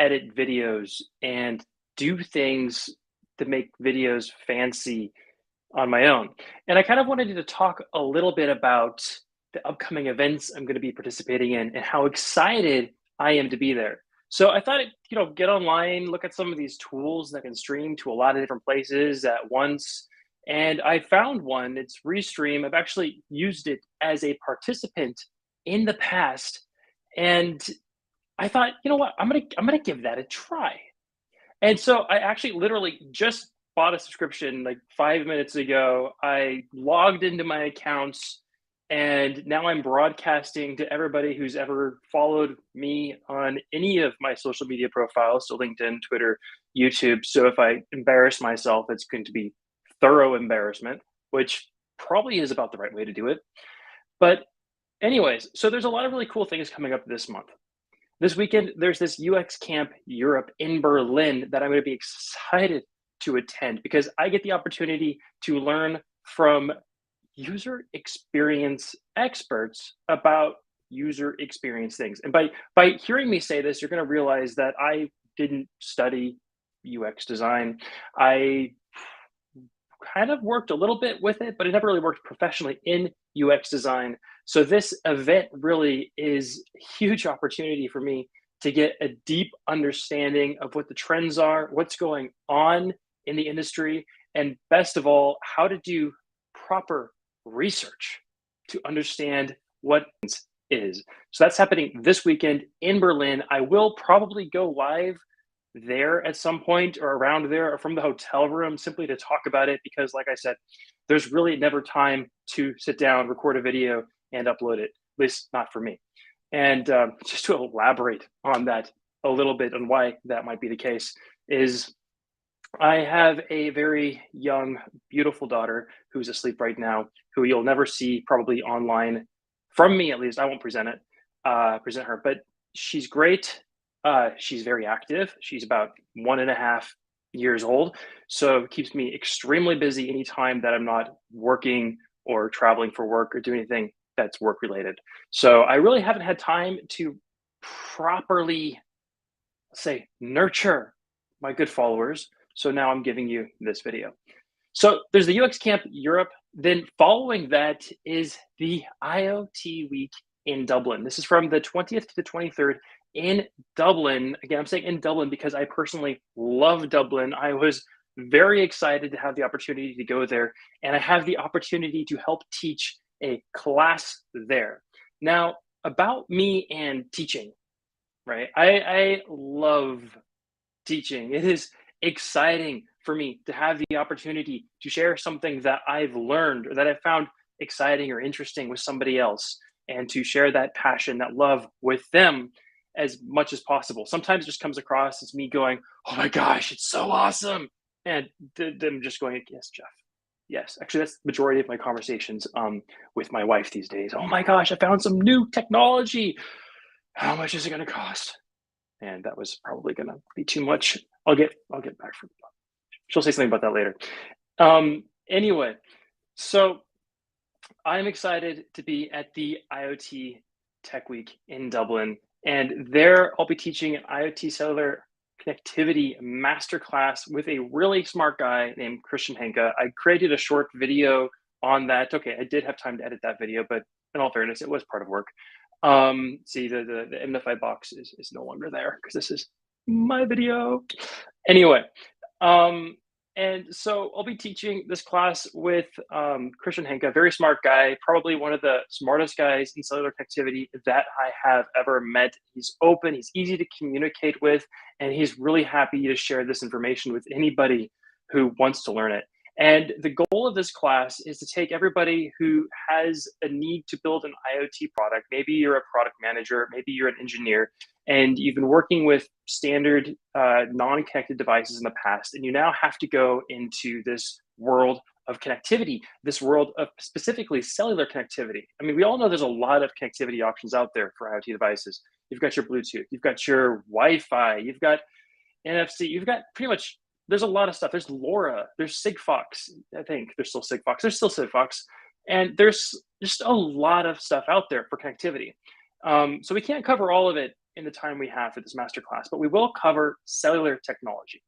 edit videos and do things to make videos fancy on my own. And I kind of wanted to talk a little bit about the upcoming events I'm going to be participating in and how excited I am to be there. So I thought, get online, look at some of these tools that can stream to a lot of different places at once. And I found one, it's Restream. I've actually used it as a participant in the past. And I thought, you know what, I'm gonna give that a try. And so I actually literally just bought a subscription like 5 minutes ago. I logged into my accounts and now I'm broadcasting to everybody who's ever followed me on any of my social media profiles, so LinkedIn, Twitter, YouTube. So if I embarrass myself, it's going to be thorough embarrassment, which probably is about the right way to do it. But anyways, so there's a lot of really cool things coming up this month. This weekend, there's this UXCamp Europe in Berlin that I'm going to be excited to attend because I get the opportunity to learn from user experience experts about user experience things. And by hearing me say this, you're going to realize that I didn't study UX design. I kind of worked a little bit with it, but I never really worked professionally in UX design. So this event really is a huge opportunity for me to get a deep understanding of what the trends are, what's going on in the industry, and best of all, how to do proper research to understand what is. So that's happening this weekend in Berlin. I will probably go live there at some point or around there or from the hotel room simply to talk about it because like I said, there's really never time to sit down, record a video and upload it, at least not for me. And just to elaborate on that a little bit on why that might be the case is I have a very young, beautiful daughter who's asleep right now, who you'll never see probably online from me, at least. I won't present her, but she's great. She's very active. She's about 1.5 years old. So it keeps me extremely busy anytime that I'm not working or traveling for work or doing anything that's work related. So I really haven't had time to properly say nurture my good followers. So now I'm giving you this video. So there's the UX Camp Europe. Then following that is the IoT Week in Dublin. This is from the 20th to the 23rd in Dublin. Again, I'm saying in Dublin because I personally love Dublin. I was very excited to have the opportunity to go there, and I have the opportunity to help teach a class there. Now, about me and teaching, right? I love teaching. It is exciting for me to have the opportunity to share something that I've learned or that I found exciting or interesting with somebody else and to share that passion, that love with them as much as possible. Sometimes it just comes across as me going, oh my gosh, it's so awesome. And them just going, yes, Jeff. Yes, actually, that's the majority of my conversations with my wife these days. Oh my gosh, I found some new technology. How much is it going to cost? And that was probably going to be too much. I'll get back from. She'll say something about that later. Anyway, so I'm excited to be at the IoT Tech Week in Dublin, and there I'll be teaching an IoT cellular connectivity masterclass with a really smart guy named Christian Henke. I created a short video on that. Okay, I did have time to edit that video, but in all fairness, it was part of work. See, the MFI box is no longer there because this is my video. Anyway, and so I'll be teaching this class with Christian Henke, a very smart guy, probably one of the smartest guys in cellular connectivity that I have ever met. He's open, he's easy to communicate with, and he's really happy to share this information with anybody who wants to learn it. And the goal of this class is to take everybody who has a need to build an IoT product. Maybe you're a product manager, maybe you're an engineer, and you've been working with standard non-connected devices in the past, and you now have to go into this world of connectivity, this world of specifically cellular connectivity. I mean, we all know there's a lot of connectivity options out there for IoT devices. You've got your Bluetooth, you've got your Wi-Fi, you've got NFC, you've got pretty much, there's a lot of stuff. There's LoRa, there's Sigfox. I think there's still Sigfox. There's still Sigfox. And there's just a lot of stuff out there for connectivity. So we can't cover all of it in the time we have for this masterclass, but we will cover cellular technology.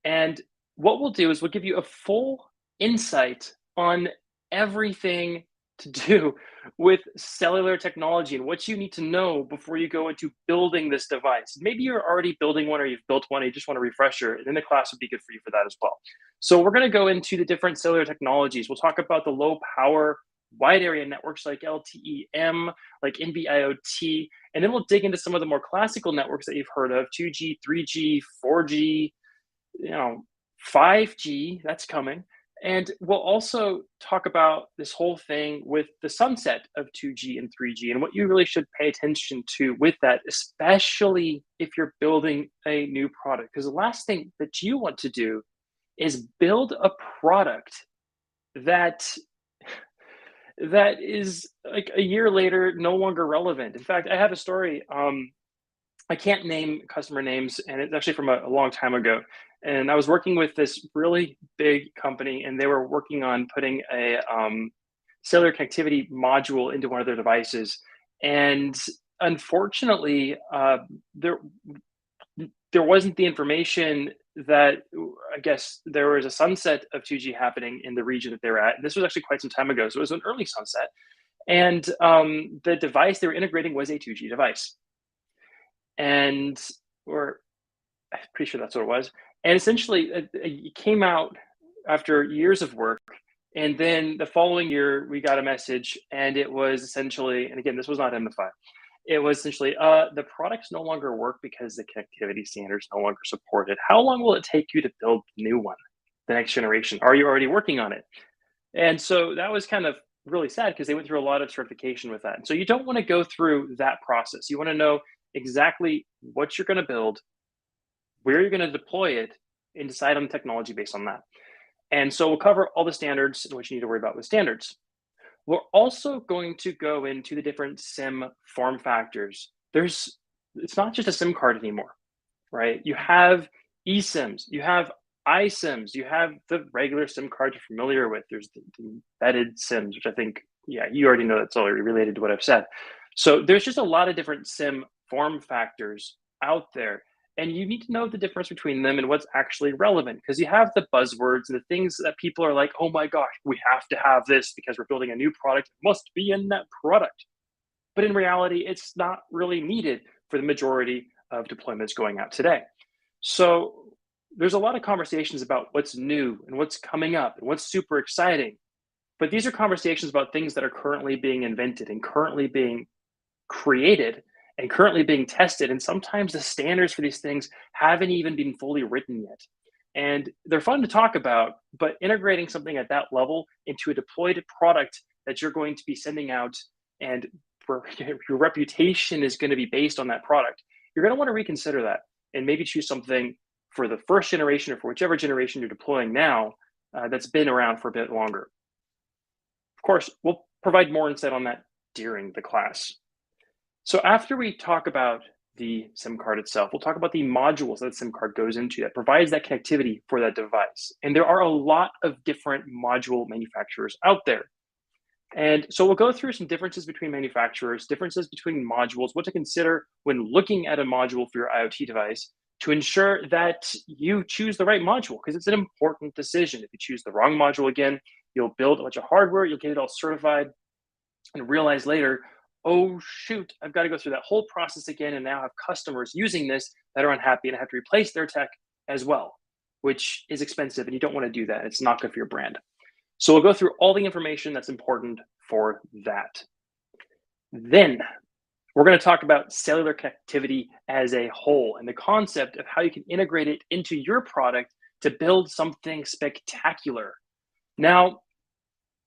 And what we'll do is we'll give you a full insight on everything to do with cellular technology and what you need to know before you go into building this device. Maybe you're already building one or you've built one and you just want a refresher, and then the class would be good for you for that as well. So we're going to go into the different cellular technologies. We'll talk about the low power wide area networks like LTE-M, like NB-IoT, and then we'll dig into some of the more classical networks that you've heard of, 2G, 3G, 4G, 5G, that's coming. And we'll also talk about this whole thing with the sunset of 2G and 3G and what you really should pay attention to with that, especially if you're building a new product. Because the last thing that you want to do is build a product that is like a year later no longer relevant. In fact, I have a story. I can't name customer names, and it's actually from a long time ago. And I was working with this really big company, and they were working on putting a cellular connectivity module into one of their devices. And unfortunately, there wasn't the information that I guess there was a sunset of 2G happening in the region that they were at. And this was actually quite some time ago, so it was an early sunset. And the device they were integrating was a 2G device. And or I'm pretty sure that's what it was. And essentially, it came out after years of work. And then the following year, we got a message, and it was essentially, and again, this was not MFI. It was essentially, the products no longer work because the connectivity standards no longer support it. How long will it take you to build the new one, the next generation? Are you already working on it? And so that was kind of really sad because they went through a lot of certification with that. And so you don't want to go through that process. You want to know exactly what you're going to build, where you're going to deploy it, and decide on the technology based on that. And so we'll cover all the standards and what you need to worry about with standards. We're also going to go into the different SIM form factors. It's not just a SIM card anymore, right? You have eSIMs, you have iSIMs, you have the regular SIM card you're familiar with. There's the embedded SIMs, which I think, yeah, you already know that's already related to what I've said. So there's just a lot of different SIM form factors out there. And you need to know the difference between them and what's actually relevant, because you have the buzzwords and the things that people are like, oh my gosh, we have to have this because we're building a new product. It must be in that product. But in reality, it's not really needed for the majority of deployments going out today. So there's a lot of conversations about what's new and what's coming up and what's super exciting. But these are conversations about things that are currently being invented and currently being created and currently being tested. And sometimes the standards for these things haven't even been fully written yet. And they're fun to talk about, but integrating something at that level into a deployed product that you're going to be sending out and your reputation is going to be based on that product, you're going to want to reconsider that and maybe choose something for the first generation or for whichever generation you're deploying now that's been around for a bit longer. Of course, we'll provide more insight on that during the class. So after we talk about the SIM card itself, we'll talk about the modules that the SIM card goes into that provides that connectivity for that device. And there are a lot of different module manufacturers out there. And so we'll go through some differences between manufacturers, differences between modules, what to consider when looking at a module for your IoT device to ensure that you choose the right module, because it's an important decision. If you choose the wrong module again, you'll build a bunch of hardware, you'll get it all certified, and realize later, oh shoot, I've got to go through that whole process again and now have customers using this that are unhappy and I have to replace their tech as well, which is expensive and you don't want to do that. It's not good for your brand. So we'll go through all the information that's important for that. Then we're going to talk about cellular connectivity as a whole and the concept of how you can integrate it into your product to build something spectacular. Now,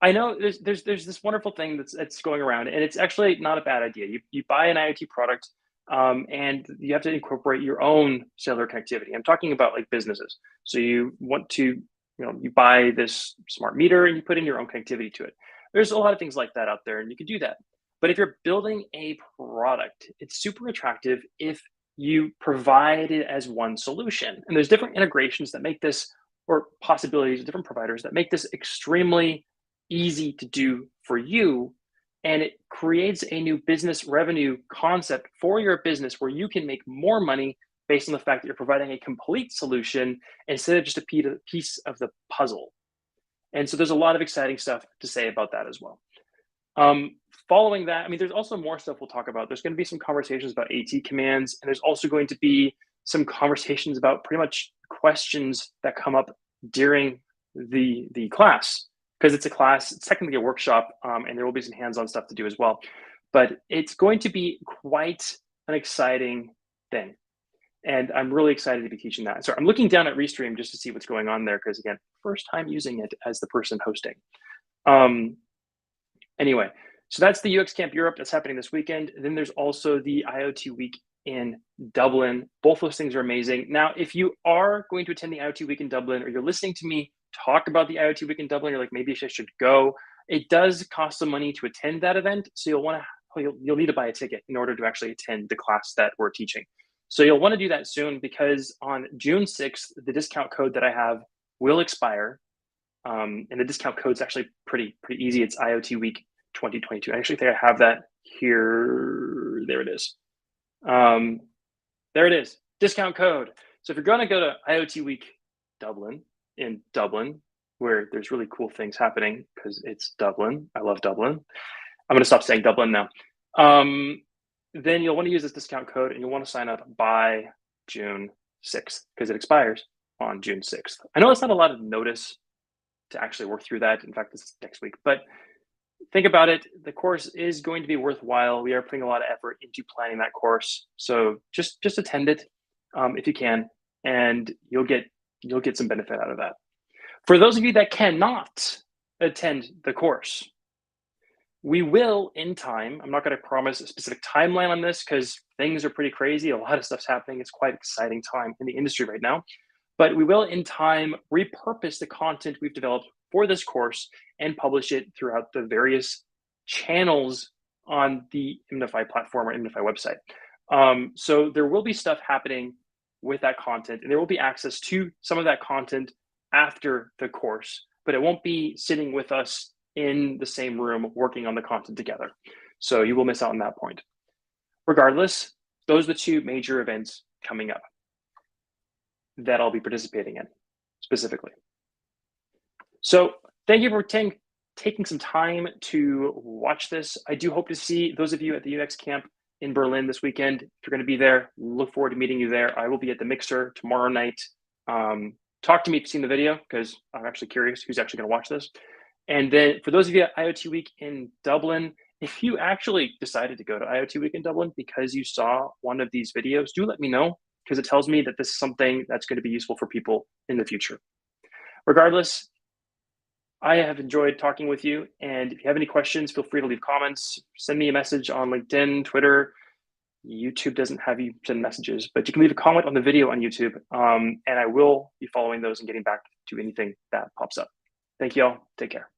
I know there's this wonderful thing that's going around, and it's actually not a bad idea. You buy an IoT product, and you have to incorporate your own cellular connectivity. I'm talking about like businesses. So you want to, you buy this smart meter and you put in your own connectivity to it. There's a lot of things like that out there, and you can do that. But if you're building a product, it's super attractive if you provide it as one solution. And there's different integrations that make this, or possibilities of different providers that make this extremely easy to do for you and it creates a new business revenue concept for your business where you can make more money based on the fact that you're providing a complete solution instead of just a piece of the puzzle. And so there's a lot of exciting stuff to say about that as well. Following that, I mean, there's also more stuff we'll talk about. There's going to be some conversations about AT commands, and there's also going to be some conversations about pretty much questions that come up during the class, because it's a class, it's technically a workshop, and there will be some hands-on stuff to do as well. But it's going to be quite an exciting thing. And I'm really excited to be teaching that. So I'm looking down at Restream just to see what's going on there, because again, first time using it as the person hosting. Anyway, so that's the UXCamp Europe that's happening this weekend. And then there's also the IoT Week in Dublin. Both those things are amazing. Now, if you are going to attend the IoT Week in Dublin, or you're listening to me talk about the IoT Week in Dublin, you're like, maybe I should go. It does cost some money to attend that event. So you'll need to buy a ticket in order to actually attend the class that we're teaching. So you'll want to do that soon, because on June 6th, the discount code that I have will expire. And the discount code is actually pretty easy. It's IoT Week 2022. I actually think I have that here. There it is. There it is. Discount code. So if you're going to go to IoT Week Dublin in Dublin, where there's really cool things happening because it's Dublin. I love Dublin. I'm going to stop saying Dublin now. Then you'll want to use this discount code, and you'll want to sign up by June 6th because it expires on June 6th. I know it's not a lot of notice to actually work through that. In fact, this is next week, but think about it. The course is going to be worthwhile. We are putting a lot of effort into planning that course. So just attend it if you can, and you'll get some benefit out of that. For those of you that cannot attend the course, we will in time. I'm not going to promise a specific timeline on this because things are pretty crazy. A lot of stuff's happening. It's quite an exciting time in the industry right now. But we will in time repurpose the content we've developed for this course and publish it throughout the various channels on the Imnify platform or Imnify website. So there will be stuff happening with that content, and there will be access to some of that content after the course, but it won't be sitting with us in the same room working on the content together. So you will miss out on that point. Regardless, those are the two major events coming up that I'll be participating in specifically. So thank you for taking some time to watch this. I do hope to see those of you at the UXCamp in Berlin this weekend. If you're going to be there, look forward to meeting you there. I will be at the Mixer tomorrow night. Talk to me if you've seen the video, because I'm actually curious who's actually going to watch this. And then for those of you at IoT Week in Dublin, if you actually decided to go to IoT Week in Dublin because you saw one of these videos, do let me know, because it tells me that this is something that's going to be useful for people in the future. Regardless, I have enjoyed talking with you. And if you have any questions, feel free to leave comments, send me a message on LinkedIn, Twitter. YouTube doesn't have you send messages, but you can leave a comment on the video on YouTube. And I will be following those and getting back to anything that pops up. Thank you all. Take care.